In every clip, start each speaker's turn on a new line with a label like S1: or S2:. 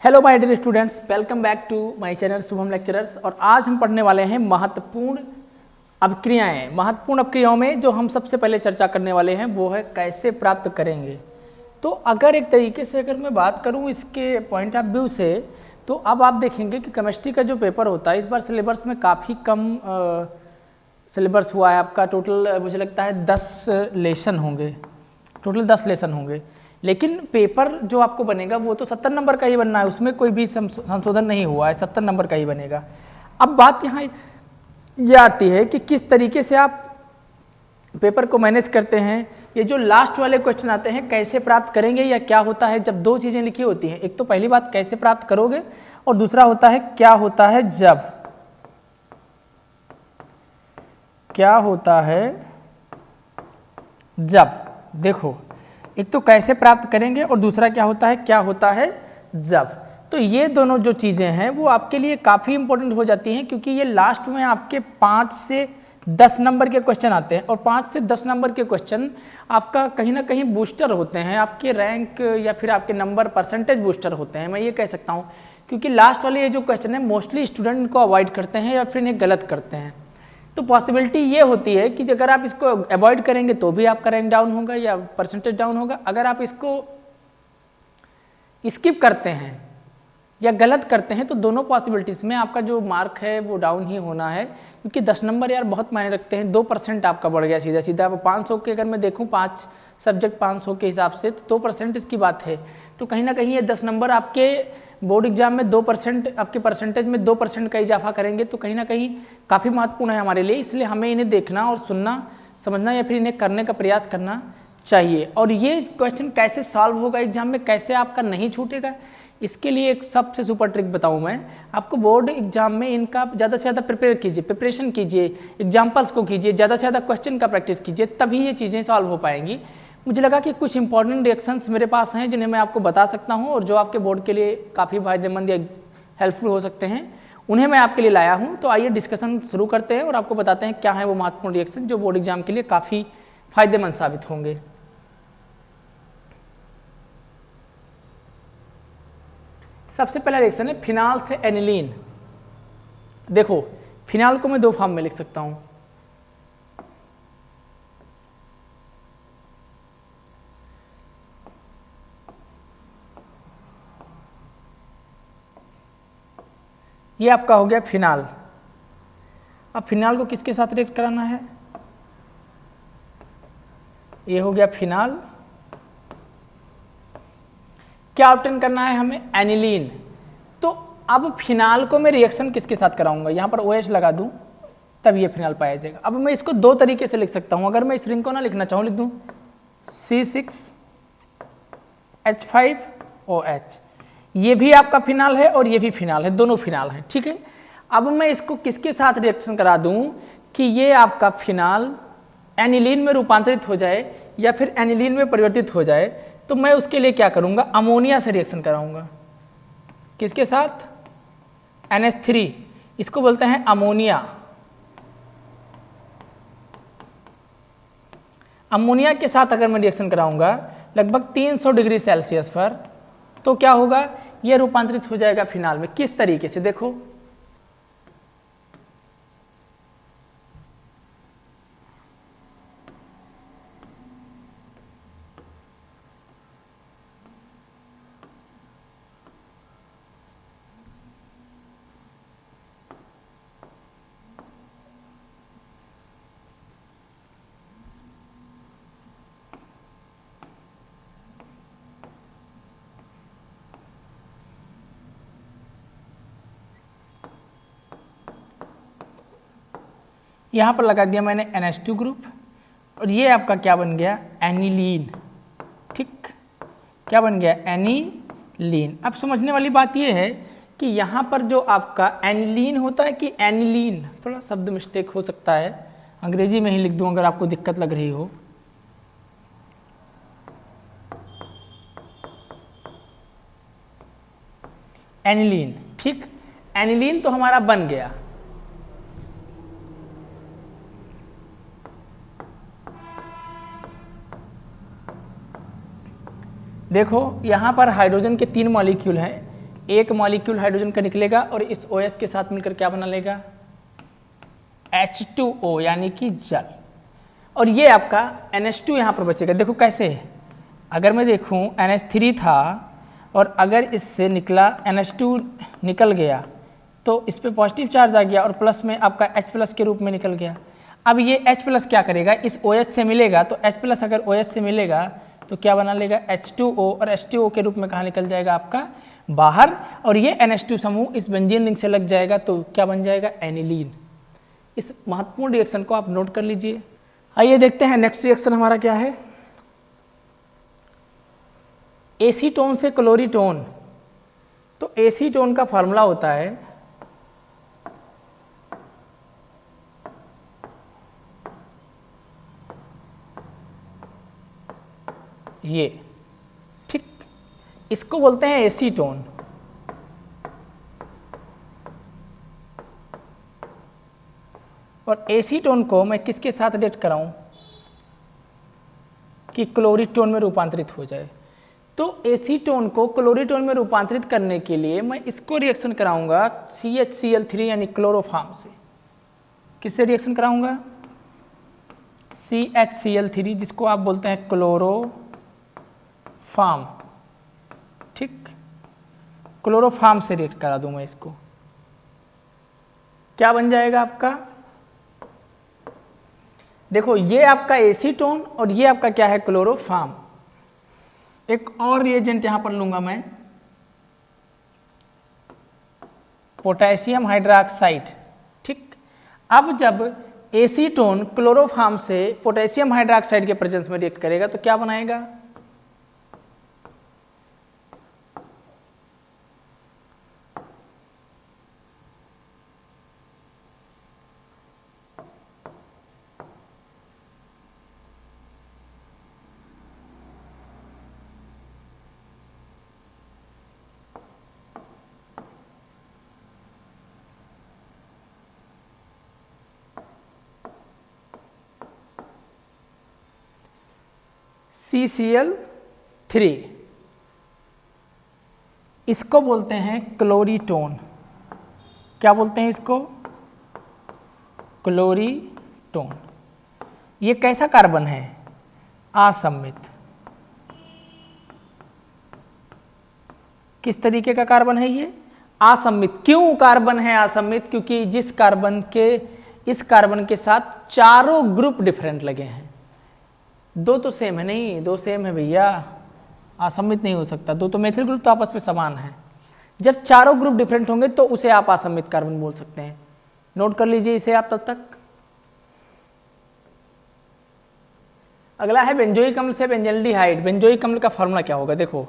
S1: Hello my dear students, welcome back to my channel Shubham lecturers. और आज हम पढ़ने वाले हैं महत्वपूर्ण अभिक्रियाएं। महत्वपूर्ण अभिक्रियाओं में जो हम सबसे पहले चर्चा करने वाले हैं वो है कैसे प्राप्त करेंगे। तो अगर एक तरीके से अगर मैं बात करूं इसके पॉइंट ऑफ व्यू से, तो अब आप देखेंगे कि केमिस्ट्री का जो पेपर होता है इस बार सिलेबस में काफ़ी कम सिलेबस हुआ है। आपका टोटल मुझे लगता है 10 लेसन होंगे, टोटल 10 लेसन होंगे। लेकिन पेपर जो आपको बनेगा वो तो 70 नंबर का ही बनना है, उसमें कोई भी संशोधन नहीं हुआ है, 70 नंबर का ही बनेगा। अब बात यहाँ ये आती है कि किस तरीके से आप पेपर को मैनेज करते हैं। ये जो लास्ट वाले क्वेश्चन आते हैं कैसे प्राप्त करेंगे, या क्या होता है जब दो चीज़ें लिखी होती हैं। एक तो पहली बात कैसे प्राप्त करोगे, और दूसरा होता है क्या होता है जब। क्या होता है जब, देखो एक तो कैसे प्राप्त करेंगे और दूसरा क्या होता है जब। तो ये दोनों जो चीज़ें हैं वो आपके लिए काफ़ी इंपॉर्टेंट हो जाती हैं, क्योंकि ये लास्ट में आपके 5 से 10 नंबर के क्वेश्चन आते हैं। और 5 से 10 नंबर के क्वेश्चन आपका कहीं ना कहीं बूस्टर होते हैं, आपके रैंक या फिर आपके नंबर परसेंटेज बूस्टर होते हैं, मैं ये कह सकता हूँ। क्योंकि लास्ट वाले ये जो क्वेश्चन है मोस्टली स्टूडेंट इनको अवॉइड करते हैं या फिर इन्हें गलत करते हैं। तो पॉसिबिलिटी ये होती है कि अगर आप इसको अवॉइड करेंगे तो भी आपका रैंक डाउन होगा या परसेंटेज डाउन होगा। अगर आप इसको स्किप करते हैं या गलत करते हैं तो दोनों पॉसिबिलिटीज़ में आपका जो मार्क है वो डाउन ही होना है। क्योंकि 10 नंबर यार बहुत मायने रखते हैं। 2% आपका बढ़ गया सीधा सीधा। अब 500 के अगर मैं देखूँ 5 सब्जेक्ट 500 के हिसाब से तो 2% की बात है। तो कहीं ना कहीं ये 10 नंबर आपके बोर्ड एग्जाम में 2%, आपके परसेंटेज में 2% का इजाफा करेंगे। तो कहीं ना कहीं काफ़ी महत्वपूर्ण है हमारे लिए, इसलिए हमें इन्हें देखना और सुनना, समझना या फिर इन्हें करने का प्रयास करना चाहिए। और ये क्वेश्चन कैसे सॉल्व होगा एग्जाम में, कैसे आपका नहीं छूटेगा, इसके लिए एक सबसे सुपर ट्रिक बताऊं मैं आपको। बोर्ड एग्जाम में इनका ज़्यादा से ज़्यादा प्रिपरेशन कीजिए, एग्जाम्पल्स को कीजिए, ज़्यादा से ज़्यादा क्वेश्चन का प्रैक्टिस कीजिए, तभी ये चीज़ें सॉल्व हो पाएंगी। मुझे लगा कि कुछ इंपॉर्टेंट रिएक्शंस मेरे पास हैं जिन्हें मैं आपको बता सकता हूं और जो आपके बोर्ड के लिए काफ़ी फायदेमंद या हेल्पफुल हो सकते हैं, उन्हें मैं आपके लिए लाया हूं। तो आइए डिस्कशन शुरू करते हैं और आपको बताते हैं क्या है वो महत्वपूर्ण रिएक्शन जो बोर्ड एग्जाम के लिए काफ़ी फायदेमंद साबित होंगे। सबसे पहला रिएक्शन है फिनाल से एनिलीन। देखो फिनाल को मैं 2 फॉर्म में लिख सकता हूं। ये आपका हो गया फिनाल। अब फिनाल को किसके साथ रिएक्ट कराना है, ये हो गया फिनाल। क्या ऑब्टेन करना है हमें, एनिलीन। तो अब फिनाल को मैं रिएक्शन किसके साथ कराऊंगा, यहां पर OH लगा दूं तब ये फिनाल पाया जाएगा। अब मैं इसको 2 तरीके से लिख सकता हूं। अगर मैं इस रिंग को ना लिखना चाहूं, लिख दूं C6H5OH। ये भी आपका फिनाल है और ये भी फिनाल है, दोनों फिनाल हैं, ठीक है। अब मैं इसको किसके साथ रिएक्शन करा दूं कि ये आपका फिनाल एनिलीन में रूपांतरित हो जाए या फिर एनिलीन में परिवर्तित हो जाए। तो मैं उसके लिए क्या करूंगा, अमोनिया से रिएक्शन कराऊंगा। किसके साथ, NH3, इसको बोलते हैं अमोनिया। अमोनिया के साथ अगर मैं रिएक्शन कराऊंगा लगभग 300 डिग्री सेल्सियस पर, तो क्या होगा, यह रूपांतरित हो जाएगा फिनाल में। किस तरीके से, देखो यहाँ पर लगा दिया मैंने NH2 ग्रुप और ये आपका क्या बन गया, एनिलीन। ठीक, क्या बन गया, एनिलीन। अब समझने वाली बात ये है कि यहाँ पर जो आपका एनिलीन होता है कि एनिलीन, थोड़ा शब्द मिस्टेक हो सकता है, अंग्रेजी में ही लिख दूँ अगर आपको दिक्कत लग रही हो। एनिलीन, ठीक, एनिलीन तो हमारा बन गया। देखो यहाँ पर हाइड्रोजन के 3 मॉलिक्यूल हैं, एक मॉलिक्यूल हाइड्रोजन का निकलेगा और इस OH के साथ मिलकर क्या बना लेगा, H2O यानी कि जल। और ये आपका NH2 यहाँ पर बचेगा। देखो कैसे है, अगर मैं देखूँ NH3 था और अगर इससे निकला NH2 निकल गया तो इस पर पॉजिटिव चार्ज आ गया और प्लस में आपका H+ के रूप में निकल गया। अब ये H+ क्या करेगा, इस OH से मिलेगा तो H+ अगर OH से मिलेगा तो क्या बना लेगा, H2O, और H2O के रूप में कहाँ निकल जाएगा आपका बाहर, और ये NH2 समूह इस बेंजीन रिंग से लग जाएगा तो क्या बन जाएगा, एनिलीन। इस महत्वपूर्ण रिएक्शन को आप नोट कर लीजिए। आइए देखते हैं नेक्स्ट रिएक्शन हमारा क्या है, एसीटोन से क्लोरीटोन। तो एसीटोन का फॉर्मूला होता है ये, ठीक, इसको बोलते हैं एसीटोन। और एसीटोन को मैं किसके साथ रिएक्ट कराऊं कि क्लोरीटोन में रूपांतरित हो जाए। तो एसीटोन को क्लोरीटोन में रूपांतरित करने के लिए मैं इसको रिएक्शन कराऊंगा CHCl3 यानी क्लोरोफॉर्म से। किससे रिएक्शन कराऊंगा, CHCl3, जिसको आप बोलते हैं क्लोरोफॉर्म, ठीक, क्लोरोफॉर्म से रिएक्ट करा दूं मैं इसको। क्या बन जाएगा आपका, देखो ये आपका एसीटोन और ये आपका क्या है, क्लोरोफॉर्म। एक और रिएजेंट यहां पर लूंगा मैं, पोटेशियम हाइड्रोक्साइड, ठीक। अब जब एसीटोन क्लोरोफॉर्म से पोटेशियम हाइड्रोक्साइड के प्रेजेंस में रिएक्ट करेगा तो क्या बनाएगा, CCl3, इसको बोलते हैं क्लोरीटोन। क्या बोलते हैं इसको, क्लोरीटोन। ये कैसा कार्बन है, असममित। किस तरीके का कार्बन है ये, असममित। क्यों कार्बन है असममित, क्योंकि जिस कार्बन के, इस कार्बन के साथ चारों ग्रुप डिफरेंट लगे हैं। दो तो सेम है नहीं, दो सेम है भैया, असममित नहीं हो सकता। दो तो मेथिल ग्रुप तो आपस में समान है। जब चारों ग्रुप डिफरेंट होंगे तो उसे आप असममित कार्बन बोल सकते हैं। नोट कर लीजिए इसे आप तब तक। अगला है बेंजोइक अम्ल से बेंजल्डिहाइड। बेंजोइक अम्ल का फॉर्मूला क्या होगा, देखो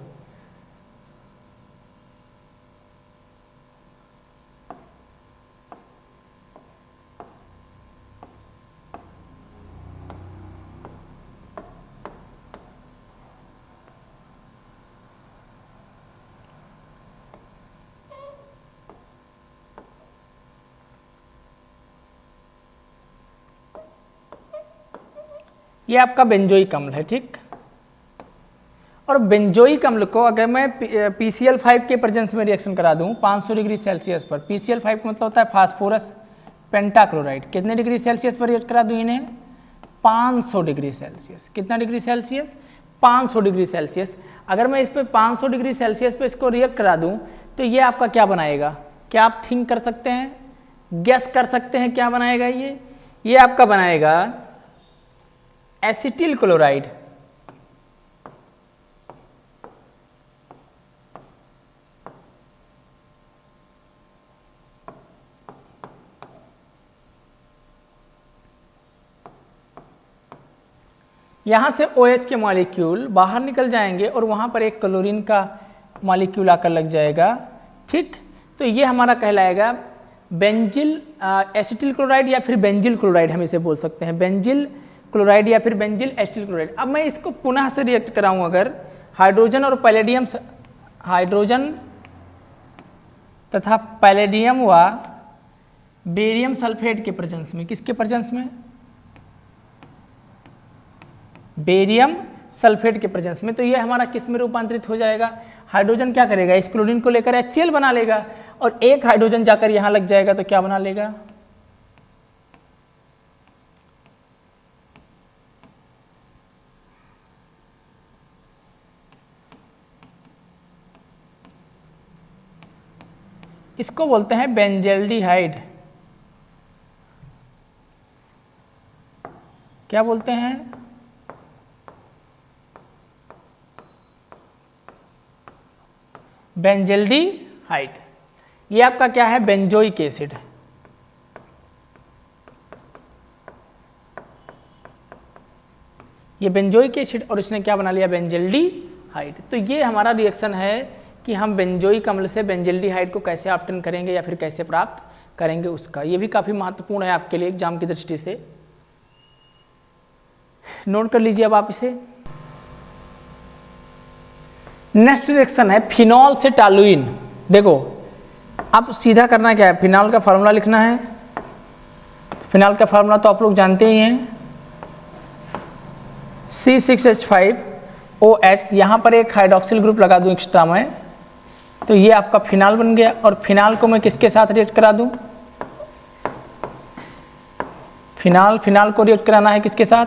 S1: ये आपका बेंजोइक अम्ल है, ठीक। और बेंजोइक अम्ल को अगर मैं PCl5 के प्रेजेंस में रिएक्शन करा दूं 500 डिग्री सेल्सियस पर, PCl5 का मतलब होता है फास्फोरस पेंटाक्लोराइड। कितने डिग्री सेल्सियस पर रिएक्ट करा दूं इन्हें, 500 डिग्री सेल्सियस। कितना डिग्री सेल्सियस, 500 डिग्री सेल्सियस। अगर मैं इस पर 500 डिग्री सेल्सियस पे इसको रिएक्ट करा दूं तो ये आपका क्या बनाएगा, क्या आप थिंक कर सकते हैं, गेस कर सकते हैं क्या बनाएगा ये आपका बनाएगा एसिटिल क्लोराइड। यहां से OH के मॉलिक्यूल बाहर निकल जाएंगे और वहां पर एक क्लोरीन का मॉलिक्यूल आकर लग जाएगा, ठीक। तो ये हमारा कहलाएगा बेंजिल एसिटिल क्लोराइड या फिर बेंजिल क्लोराइड, हम इसे बोल सकते हैं बेंजिल क्लोराइड या फिर बेंजिल एसिटिल क्लोराइड। अब मैं इसको पुनः से रिएक्ट कराऊं अगर हाइड्रोजन और पैलेडियम, हाइड्रोजन तथा पैलेडियम व बेरियम सल्फेट के प्रेजेंस में, किसके प्रेजेंस में, बेरियम सल्फेट के प्रेजेंस में, तो ये हमारा किस में रूपांतरित हो जाएगा, हाइड्रोजन क्या करेगा, इस क्लोरीन को लेकर HCl बना लेगा, और एक हाइड्रोजन जाकर यहाँ लग जाएगा तो क्या बना लेगा, इसको बोलते हैं बेंजल्डिहाइड। क्या बोलते हैं, बेंजल्डिहाइड। ये आपका क्या है, बेंजोइक एसिड। ये बेंजोइक एसिड और इसने क्या बना लिया, बेंजल्डिहाइड। तो ये हमारा रिएक्शन है कि हम बेंजोइक अम्ल से बेंजल्डिहाइड को कैसे ऑब्टेन करेंगे या फिर कैसे प्राप्त करेंगे उसका। ये भी काफ़ी महत्वपूर्ण है आपके लिए एग्जाम की दृष्टि से, नोट कर लीजिए अब आप इसे। नेक्स्ट रिएक्शन है फिनॉल से टॉलुइन। देखो अब सीधा करना क्या है, फिनॉल का फार्मूला लिखना है। फिनॉल का फार्मूला तो आप लोग जानते ही हैं, C6H5OH। यहाँ पर एक हाइड्रोक्सिल ग्रुप लगा दूँ एक्स्ट्रा में, तो ये आपका फिनॉल बन गया। और फिनॉल को मैं किसके साथ रिएक्ट करा दूँ, फिनॉल को रिएक्ट कराना है किसके साथ,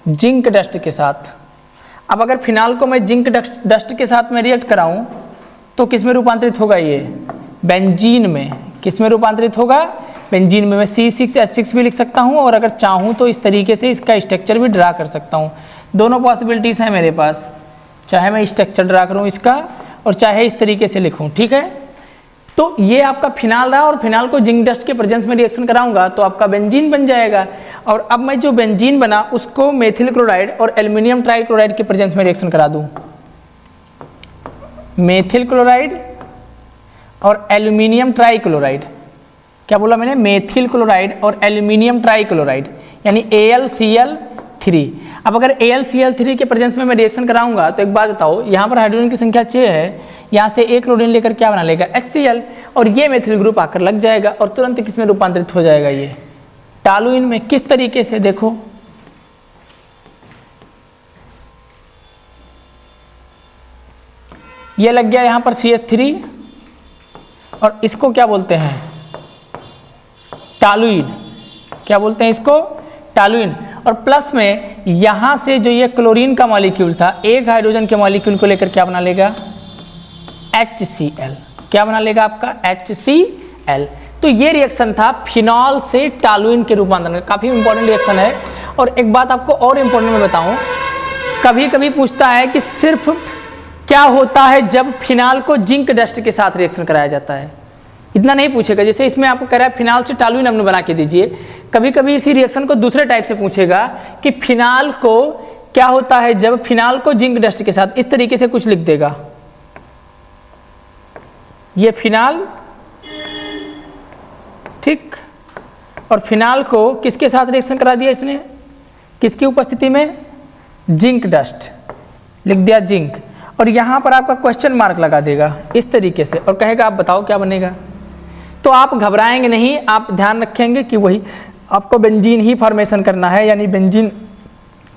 S1: जिंक डस्ट के साथ। अब अगर फिनॉल को मैं जिंक डस्ट के साथ में रिएक्ट कराऊं तो किस में रूपांतरित होगा, ये बेंजीन में। किस में रूपांतरित होगा, बेंजीन में। मैं C6H6 भी लिख सकता हूं, और अगर चाहूं तो इस तरीके से इसका स्ट्रक्चर भी ड्रा कर सकता हूं। दोनों पॉसिबिलिटीज़ हैं मेरे पास, चाहे मैं स्ट्रक्चर ड्रा करूं इसका और चाहे इस तरीके से लिखूं, ठीक है। तो ये आपका फिनॉल रहा, और फिनॉल को जिंक डस्ट के प्रेजेंस में रिएक्शन कराऊंगा तो आपका बेंजीन बन जाएगा। और अब मैं जो बेंजीन बना उसको मेथिल क्लोराइड और एल्युमिनियम ट्राइक्लोराइड के प्रेजेंस में रिएक्शन करा दूं। मेथिल क्लोराइड और एल्युमिनियम ट्राइक्लोराइड, क्या बोला मैंने, मेथिल क्लोराइड और एल्युमिनियम ट्राइक्लोराइड यानी AlCl3। अब अगर AlCl3 के प्रेजेंस में मैं रिएक्शन कराऊंगा तो एक बात बताओ, यहाँ पर हाइड्रोजन की संख्या 6 है, यहाँ से एक क्लोरीन लेकर क्या बना लेगा, HCl, और ये मेथिल ग्रुप आकर लग जाएगा और तुरंत किस में रूपांतरित हो जाएगा, ये टॉलुइन में। किस तरीके से, देखो ये लग गया यहाँ पर CH3, और इसको क्या बोलते हैं, टॉलुइन। क्या बोलते हैं इसको, टॉलुइन। और प्लस में यहाँ से जो ये क्लोरीन का मॉलिक्यूल था, एक हाइड्रोजन के मॉलिक्यूल को लेकर क्या बना लेगा, HCl। क्या बना लेगा आपका, HCl। तो ये रिएक्शन था फिनॉल से टॉलुइन के रूपांतरण का, काफ़ी इंपॉर्टेंट रिएक्शन है। और एक बात आपको और इंपॉर्टेंट मैं बताऊं, कभी कभी पूछता है कि सिर्फ क्या होता है जब फिनॉल को जिंक डस्ट के साथ रिएक्शन कराया जाता है, इतना नहीं पूछेगा। जैसे इसमें आपको कह रहा है फिनॉल से टॉलुइन अम्ल बना के दीजिए, कभी कभी इसी रिएक्शन को दूसरे टाइप से पूछेगा कि फिनॉल को क्या होता है जब फिनॉल को जिंक डस्ट के साथ, इस तरीके से कुछ लिख देगा। ये फिनॉल, ठीक, और फिनॉल को किसके साथ रिएक्शन करा दिया इसने, किसकी उपस्थिति में, जिंक डस्ट, लिख दिया जिंक। और यहाँ पर आपका क्वेश्चन मार्क लगा देगा इस तरीके से और कहेगा आप बताओ क्या बनेगा। तो आप घबराएंगे नहीं, आप ध्यान रखेंगे कि वही आपको बेंजीन ही फॉर्मेशन करना है, यानी बेंजीन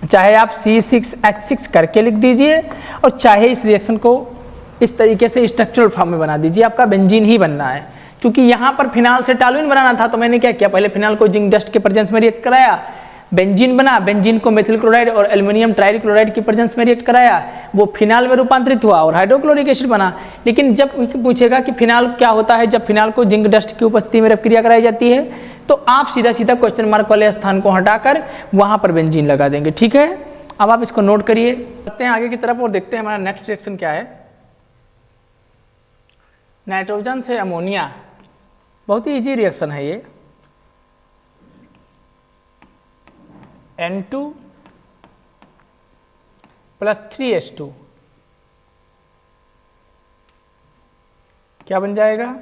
S1: चाहे आप C6H6 करके लिख दीजिए और चाहे इस रिएक्शन को इस तरीके से स्ट्रक्चरल फॉर्म में बना दीजिए, आपका बेंजीन ही बनना है। क्योंकि यहाँ पर फिनॉल से टॉलुइन बनाना था तो मैंने क्या किया, पहले फिनॉल को जिंक डस्ट के प्रेजेंस में रिएक्ट कराया, बेंजीन बना, बेंजीन को मेथिल क्लोराइड और एल्युमिनियम ट्राइक्लोराइड की प्रेजेंस में रिएक्ट कराया, वो फिनॉल में रूपांतरित हुआ और हाइड्रोक्लोरिक एसिड बना। लेकिन जब पूछेगा कि फिनॉल क्या होता है जब फिनॉल को जिंक डस्ट की उपस्थिति में क्रिया कराई जाती है, तो आप सीधा सीधा क्वेश्चन मार्क वाले स्थान को हटाकर वहां पर बेंजीन लगा देंगे, ठीक है। अब आप इसको नोट करिए, बढ़ते हैं आगे की तरफ और देखते हैं हमारा नेक्स्ट रिएक्शन क्या है। नाइट्रोजन से अमोनिया, बहुत ही इजी रिएक्शन है ये। N2 + 3H2 क्या बन जाएगा,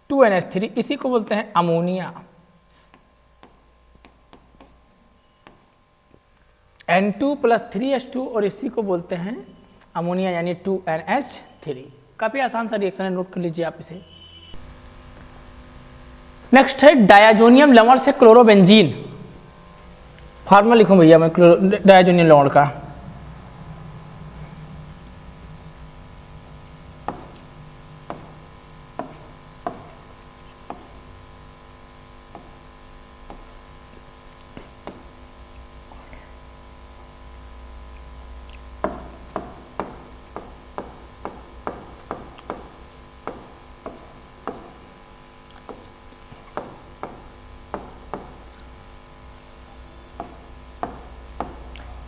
S1: NH3, इसी को बोलते हैं अमोनिया। N2 + 3H2 और इसी को बोलते हैं अमोनिया यानी 2NH3। काफ़ी आसान सा रिएक्शन है, नोट कर लीजिए आप इसे। नेक्स्ट है डायाजोनियम लवण से क्लोरोबेंजीन। फार्मूला लिखूं भैया मैं डायाजोनियम लवण का।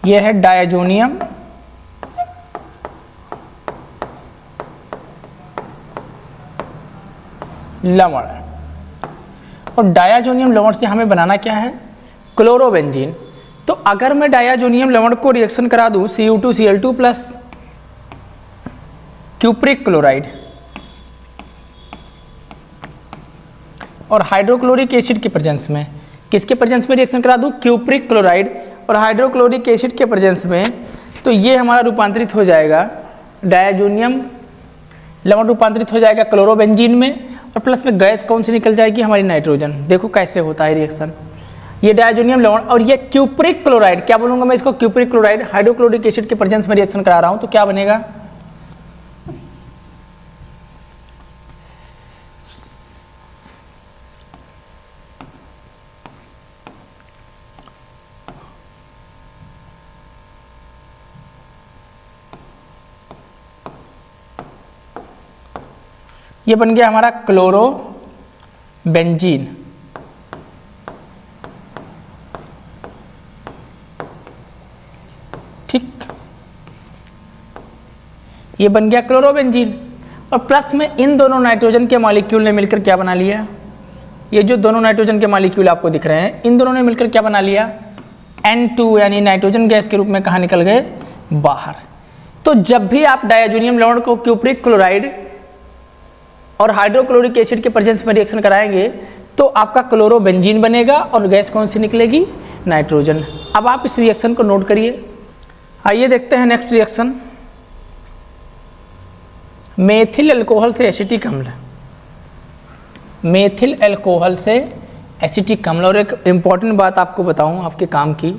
S1: यह है डायाजोनियम लवण, और डायाजोनियम लवण से हमें बनाना क्या है, क्लोरोबेंजीन। तो अगर मैं डायाजोनियम लवण को रिएक्शन करा दूं Cu2Cl2 प्लस क्यूप्रिक क्लोराइड और हाइड्रोक्लोरिक एसिड के प्रेजेंस में, किसके प्रेजेंस में रिएक्शन करा दूं, क्यूप्रिक क्लोराइड और हाइड्रोक्लोरिक एसिड के प्रेजेंस में, तो ये हमारा रूपांतरित हो जाएगा, डायाजोनियम लवण रूपांतरित हो जाएगा क्लोरोबेंजीन में, और प्लस में गैस कौन सी निकल जाएगी, हमारी नाइट्रोजन। देखो कैसे होता है रिएक्शन, ये डायाजोनियम लवण और ये क्यूप्रिक क्लोराइड, क्या बोलूँगा मैं इसको, क्यूप्रिक क्लोराइड हाइड्रोक्लोरिक एसिड के प्रेजेंस में रिएक्शन करा रहा हूँ, तो क्या बनेगा, ये बन गया हमारा क्लोरोबेंजीन। ठीक, ये बन गया क्लोरोबेंजीन, और प्लस में इन दोनों नाइट्रोजन के मॉलिक्यूल ने मिलकर क्या बना लिया, ये जो दोनों नाइट्रोजन के मॉलिक्यूल आपको दिख रहे हैं, इन दोनों ने मिलकर क्या बना लिया, N2 यानी नाइट्रोजन गैस के रूप में कहाँ निकल गए, बाहर। तो जब भी आप डायाजोनियम लवण को क्यूप्रिक क्लोराइड और हाइड्रोक्लोरिक एसिड के प्रेजेंस में रिएक्शन कराएंगे तो आपका क्लोरोबेंजीन बनेगा और गैस कौन सी निकलेगी, नाइट्रोजन। अब आप इस रिएक्शन को नोट करिए। आइए देखते हैं नेक्स्ट रिएक्शन, मेथिल अल्कोहल से एसिटिक अम्ल, मेथिल अल्कोहल से एसिटिक अम्ल। और एक इम्पॉर्टेंट बात आपको बताऊं आपके काम की,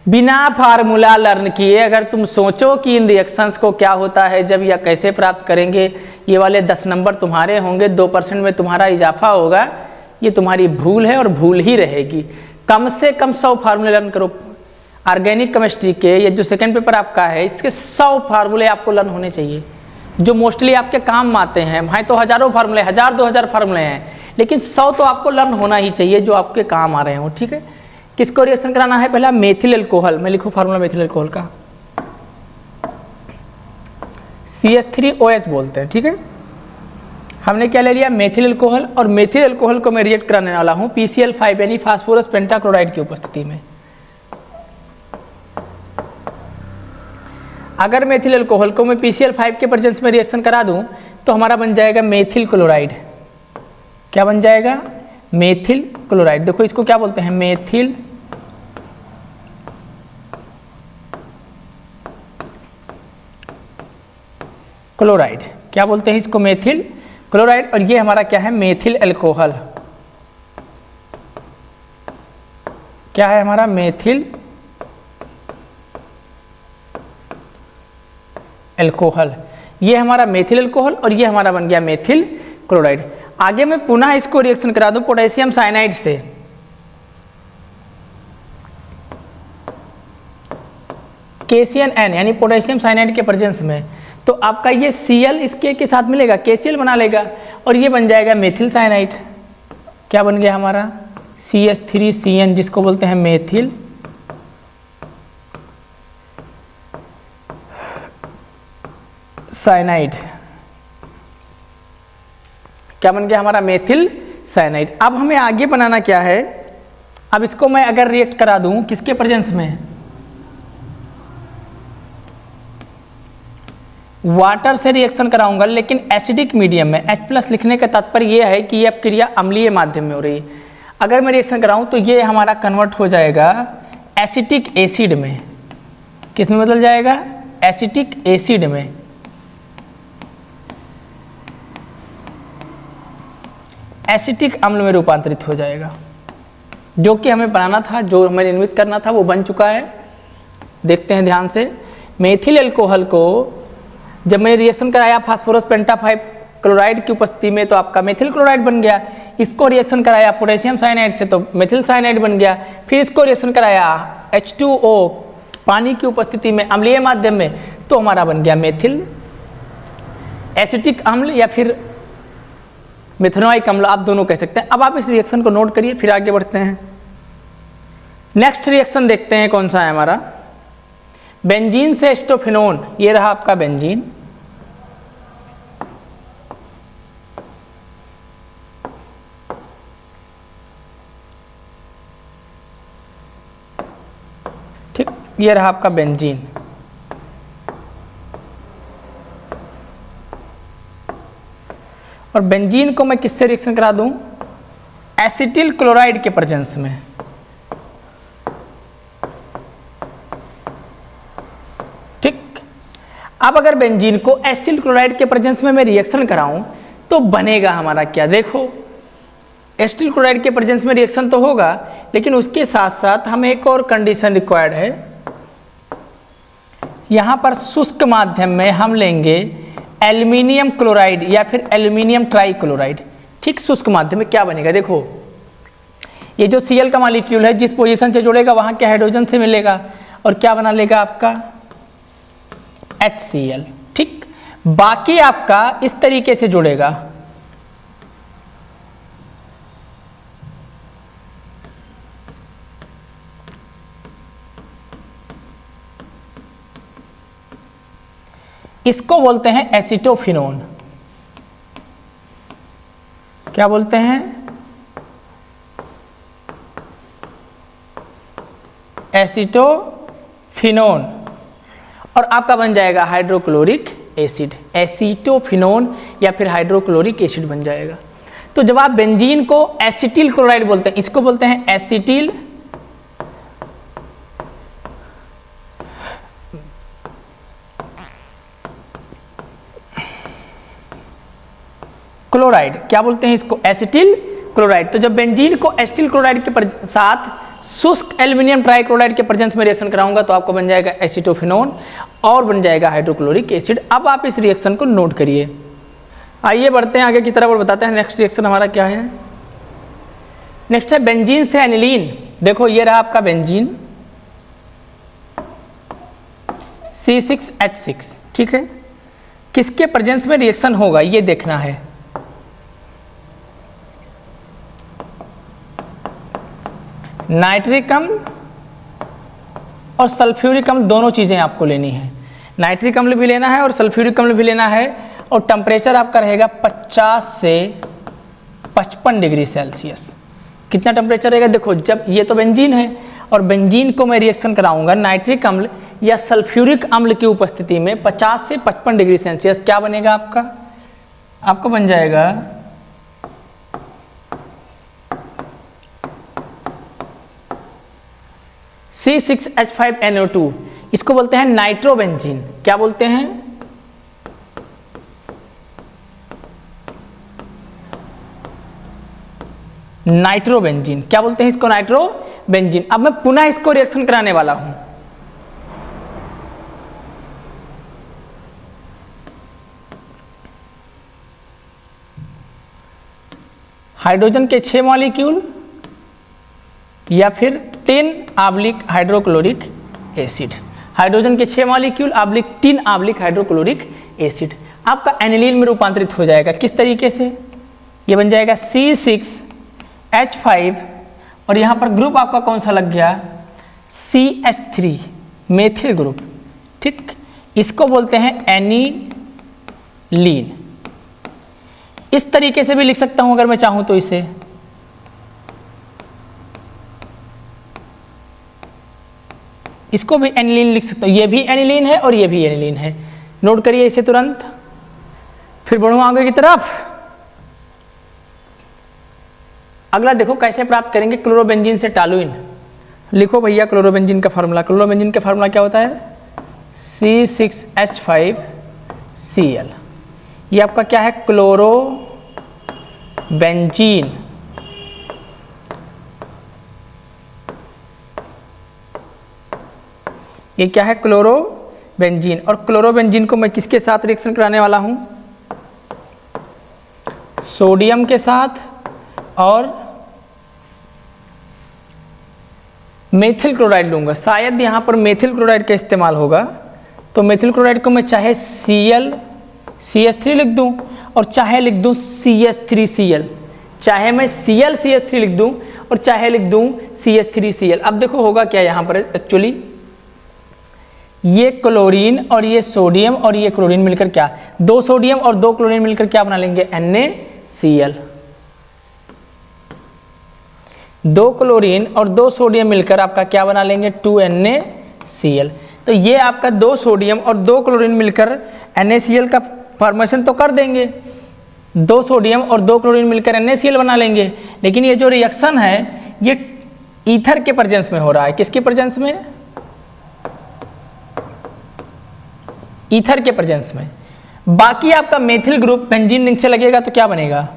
S1: बिना फार्मूला लर्न किए अगर तुम सोचो कि इन रिएक्शंस को क्या होता है जब या कैसे प्राप्त करेंगे, ये वाले 10 नंबर तुम्हारे होंगे, 2% में तुम्हारा इजाफा होगा, ये तुम्हारी भूल है और भूल ही रहेगी। कम से कम 100 फार्मूले लर्न करो। ऑर्गेनिक केमिस्ट्री के ये जो सेकंड पेपर आपका है, इसके 100 फार्मूले आपको लर्न होने चाहिए जो मोस्टली आपके काम आते हैं। भाई तो हज़ारों फार्मूले, 1000-2000 फार्मूले हैं, लेकिन 100 तो आपको लर्न होना ही चाहिए जो आपके काम आ रहे हो। ठीक है, किसको रिएक्शन कराना है, पहला मेथिल अल्कोहल। मैं लिखूँ फार्मूला मेथिल अल्कोहल का, CH3OH बोलते हैं। ठीक है, हमने क्या ले लिया, मेथिल अल्कोहल, और मेथिल अल्कोहल को मैं रिएक्ट कराने वाला हूँ PCl5 यानी फास्फोरस पेंटाक्लोराइड की उपस्थिति में। अगर मेथिल अल्कोहल को मैं PCl5 के प्रेजेंस में रिएक्शन करा दूं तो हमारा बन जाएगा मेथिल क्लोराइड। क्या बन जाएगा, मेथिल क्लोराइड। देखो इसको क्या बोलते हैं, मेथिल क्लोराइड। क्या बोलते हैं इसको, मेथिल क्लोराइड। और ये हमारा क्या है, मेथिल अल्कोहल। क्या है हमारा, मेथिल अल्कोहल। ये हमारा मेथिल अल्कोहल और ये हमारा बन गया मेथिल क्लोराइड। आगे मैं पुनः इसको रिएक्शन करा दूं पोटेशियम साइनाइड से, KCN यानी पोटेशियम साइनाइड के प्रेजेंस में, तो आपका ये Cl इसके के साथ मिलेगा, KCl बना लेगा और ये बन जाएगा मेथिल साइनाइड। क्या बन गया हमारा, CH3CN, जिसको बोलते हैं मेथिल साइनाइड। क्या बन गया हमारा, मेथिल साइनाइड। अब हमें आगे बनाना क्या है, अब इसको मैं अगर रिएक्ट करा दूं किसके प्रेजेंस में, वाटर से रिएक्शन कराऊंगा लेकिन एसिडिक मीडियम में। H+ लिखने का तात्पर्य यह है कि यह क्रिया अम्लीय माध्यम में हो रही है। अगर मैं रिएक्शन कराऊं तो ये हमारा कन्वर्ट हो जाएगा एसिटिक एसिड में। किस में बदल जाएगा, एसिटिक एसिड में। एसिटिक अम्ल में रूपांतरित हो जाएगा। जो कि हमें बनाना था, जो हमें निर्मित करना था वो बन चुका है। देखते हैं ध्यान से। मेथिल अल्कोहल को जब मैंने रिएक्शन कराया फास्फोरस पेंटाफाइव क्लोराइड की उपस्थिति में तो आपका मेथिल क्लोराइड बन गया। इसको रिएक्शन कराया पोटेशियम साइनाइड से तो मेथिल साइनाइड बन गया। फिर इसको रिएक्शन कराया H2O पानी की उपस्थिति में अम्लीय माध्यम में तो हमारा बन गया मेथिल एसिटिक अम्ल या फिर मेथनोइक अम्ल, आप दोनों कह सकते हैं। अब आप इस रिएक्शन को नोट करिए, फिर आगे बढ़ते हैं। नेक्स्ट रिएक्शन देखते हैं कौन सा है हमारा। बेंजीन से एस्टोफिनोन, ये रहा आपका बेंजीन। ठीक, ये रहा आपका बेंजीन। और बेंजीन को मैं किससे रिएक्शन करा दूं? एसिटिल क्लोराइड के प्रेजेंस में। ठीक, अब अगर बेंजीन को एसिटिल क्लोराइड के प्रेजेंस में मैं रिएक्शन कराऊं तो बनेगा हमारा क्या? देखो, एसिटिल क्लोराइड के प्रेजेंस में रिएक्शन तो होगा, लेकिन उसके साथ साथ हमें एक और कंडीशन रिक्वायर्ड है। यहां पर शुष्क माध्यम में हम लेंगे एल्यूमिनियम क्लोराइड या फिर एल्यूमिनियम ट्राइक्लोराइड। ठीक, शुष्क माध्यम में क्या बनेगा? देखो, ये जो Cl का मॉलिक्यूल है जिस पोजीशन से जुड़ेगा वहां के हाइड्रोजन से मिलेगा और क्या बना लेगा आपका HCl। ठीक, बाकी आपका इस तरीके से जुड़ेगा। इसको बोलते हैं एसिटोफिनोन। क्या बोलते हैं? एसिटोफिनोन। और आपका बन जाएगा हाइड्रोक्लोरिक एसिड, एसिटोफिनोन या फिर हाइड्रोक्लोरिक एसिड बन जाएगा। तो जब आप बेंजीन को एसिटिल क्लोराइड बोलते हैं, इसको बोलते हैं एसिटिल क्लोराइड, क्या बोलते हैं इसको? Acetyl chloride. तो जब बेंजीन को एसिटिल क्लोराइड के साथ शुष्क एल्यूमिनियम ट्राइक्लोराइड के प्रेजेंस में रिएक्शन कराऊंगा तो आपको बन जाएगा एसिटोफिनोन और बन जाएगा हाइड्रोक्लोरिक एसिड। अब आप इस रिएक्शन को नोट करिए। आइए बढ़ते हैं आगे की तरफ और बताते हैं नेक्स्ट रिएक्शन हमारा क्या है। नेक्स्ट है बेंजीन से एनिलीन। देखो, ये रहा आपका बेंजीन C6H6। ठीक है, किसके प्रेजेंस में रिएक्शन होगा ये देखना है। नाइट्रिक अम्ल और सल्फ्यूरिक अम्ल दोनों चीज़ें आपको लेनी है। नाइट्रिक अम्ल भी लेना है और सल्फ्यूरिक अम्ल भी लेना है। और टेम्परेचर आपका रहेगा 50 से 55 डिग्री सेल्सियस। कितना टेम्परेचर रहेगा? देखो, जब ये तो बेंजीन है और बेंजीन को मैं रिएक्शन कराऊंगा नाइट्रिक अम्ल या सल्फ्यूरिक अम्ल की उपस्थिति में 50 से 55 डिग्री सेल्सियस, क्या बनेगा आपका? आपको बन जाएगा C6H5NO2। इसको बोलते हैं नाइट्रोबेंजीन। क्या बोलते हैं? नाइट्रोबेंजीन। क्या बोलते हैं इसको? नाइट्रोबेंजीन। अब मैं पुनः इसको रिएक्शन कराने वाला हूं। हाइड्रोजन के 6 मॉलिक्यूल या फिर 10 आब्लिक हाइड्रोक्लोरिक एसिड। हाइड्रोजन के 6 molecule oblique 10 oblique hydrochloric acid आपका एनिलीन में रूपांतरित हो जाएगा। किस तरीके से? ये बन जाएगा C6H5 और यहाँ पर ग्रुप आपका कौन सा लग गया? CH3 methyl group. ठीक, इसको बोलते हैं एनिलीन। इस तरीके से भी लिख सकता हूं अगर मैं चाहूं तो इसे। इसको भी एनिलीन लिख सकता हूं। ये भी एनिलीन है और ये भी एनिलीन है। नोट करिए इसे तुरंत। फिर बढ़ूं आगे की तरफ। अगला देखो कैसे प्राप्त करेंगे क्लोरोबेंजीन से टॉलुइन। लिखो भैया क्लोरोबेंजीन का फार्मूला। क्लोरोबेंजीन का फार्मूला क्या होता है? C6H5Cl। ये आपका क्या है? क्लोरो बेंजीन, ये क्या है? क्लोरोबेंजीन। और क्लोरोबेंजीन को मैं किसके साथ रिएक्शन कराने वाला हूं? सोडियम के साथ और मेथिल क्लोराइड लूंगा। शायद यहां पर मेथिल क्लोराइड का इस्तेमाल होगा, तो मेथिल क्लोराइड को मैं चाहे ClCH3 लिख दूं और चाहे लिख दूं CH3Cl, चाहे मैं ClCH3 लिख दूं और चाहे लिख दूं CH3Cl। अब देखो होगा क्या यहाँ पर एक्चुअली, ये क्लोरीन और ये सोडियम और ये क्लोरीन मिलकर क्या, 2 सोडियम और 2 क्लोरीन मिलकर क्या बना लेंगे? NaCl। 2 क्लोरीन और 2 सोडियम मिलकर आपका क्या बना लेंगे? 2NaCl। तो ये आपका 2 सोडियम और 2 क्लोरीन मिलकर NaCl का फॉर्मेशन तो कर देंगे, 2 सोडियम और 2 क्लोरीन मिलकर NaCl बना लेंगे। लेकिन ये जो रिएक्शन है ये ईथर के प्रेजेंस में हो रहा है। किसके प्रेजेंस में? ईथर के प्रेजेंस में। बाकी आपका मेथिल ग्रुप बेंजीन रिंग से लगेगा तो क्या बनेगा?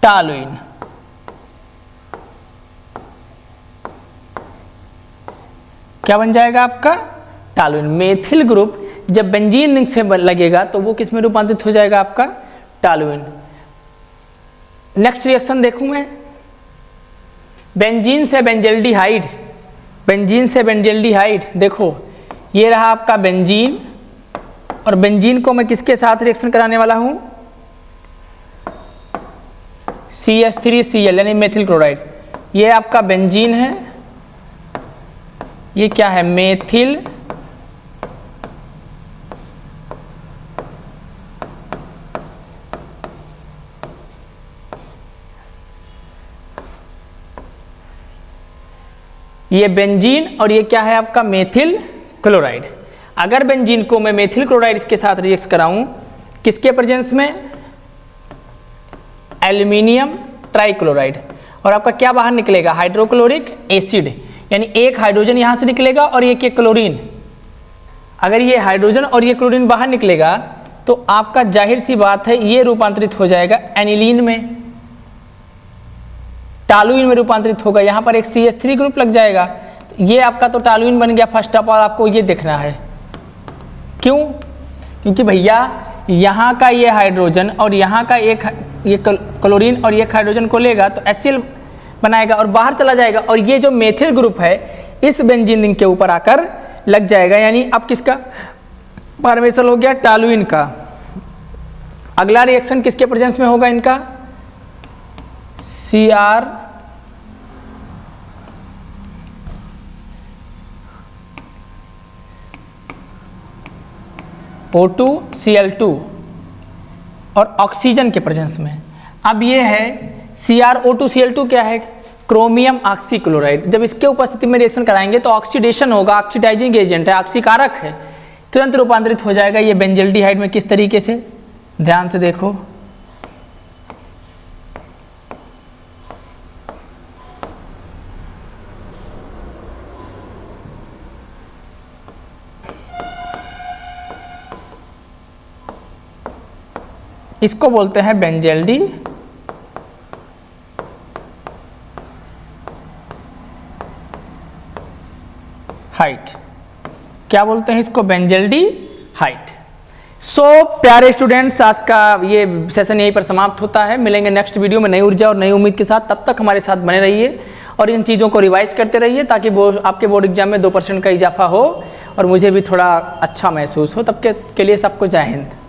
S1: टॉलुइन। क्या बन जाएगा आपका? टॉलुइन। मेथिल ग्रुप जब बेंजीन रिंग से लगेगा तो वो किस में रूपांतरित हो जाएगा? आपका टॉलुइन। नेक्स्ट रिएक्शन देखूं मैं, बेंजीन से बेंजल्डिहाइड, बेंजीन से बेंजल्डिहाइड। देखो ये रहा आपका बेंजीन, और बेंजीन को मैं किसके साथ रिएक्शन कराने वाला हूं? CH3Cl यानी मेथिल क्लोराइड। ये आपका बेंजीन है, ये क्या है? मेथिल ये बेंजीन और ये क्या है आपका? Methyl chloride. अगर बेंजीन को मैं मेथिल क्लोराइड के साथ रिएक्ट कराऊं किसके प्रेजेंस में? Aluminium trichloride. और आपका क्या बाहर निकलेगा? हाइड्रोक्लोरिक एसिड, यानी एक हाइड्रोजन यहां से निकलेगा और एक क्लोरीन। अगर ये हाइड्रोजन और ये क्लोरीन बाहर निकलेगा तो आपका जाहिर सी बात है ये रूपांतरित हो जाएगा एनिलीन में, टॉलुइन में रूपांतरित होगा। यहाँ पर एक CH3 ग्रुप लग जाएगा, ये आपका तो टॉलुइन बन गया। फर्स्ट ऑफ ऑल आपको ये देखना है, क्यों? क्योंकि भैया यहाँ का ये हाइड्रोजन और यहाँ का एक ये क्लोरीन और एक हाइड्रोजन को लेगा तो HCl बनाएगा और बाहर चला जाएगा, और ये जो मेथिल ग्रुप है इस बेंजीन रिंग के ऊपर आकर लग जाएगा। यानी अब किसका फॉर्मेशन हो गया? टॉलुइन का। अगला रिएक्शन किसके प्रेजेंस में होगा इनका? CrO2Cl2 और ऑक्सीजन के प्रेजेंस में। अब ये है CrO2Cl2 क्या है? Chromium oxychloride. जब इसके उपस्थिति में रिएक्शन कराएंगे तो ऑक्सीडेशन होगा, ऑक्सीडाइजिंग एजेंट है, ऑक्सीकारक है, तुरंत रूपांतरित हो जाएगा ये बेंजल्डिहाइड में। किस तरीके से? ध्यान से देखो, इसको बोलते हैं बेंजल्डिहाइड। क्या बोलते हैं इसको? बेंजल्डिहाइड। सो प्यारे स्टूडेंट्स, आज का ये सेशन यहीं पर समाप्त होता है। मिलेंगे नेक्स्ट वीडियो में नई ऊर्जा और नई उम्मीद के साथ। तब तक हमारे साथ बने रहिए और इन चीज़ों को रिवाइज करते रहिए ताकि आपके बोर्ड एग्जाम में 2% का इजाफा हो और मुझे भी थोड़ा अच्छा महसूस हो। तब के लिए सबको जय हिंद।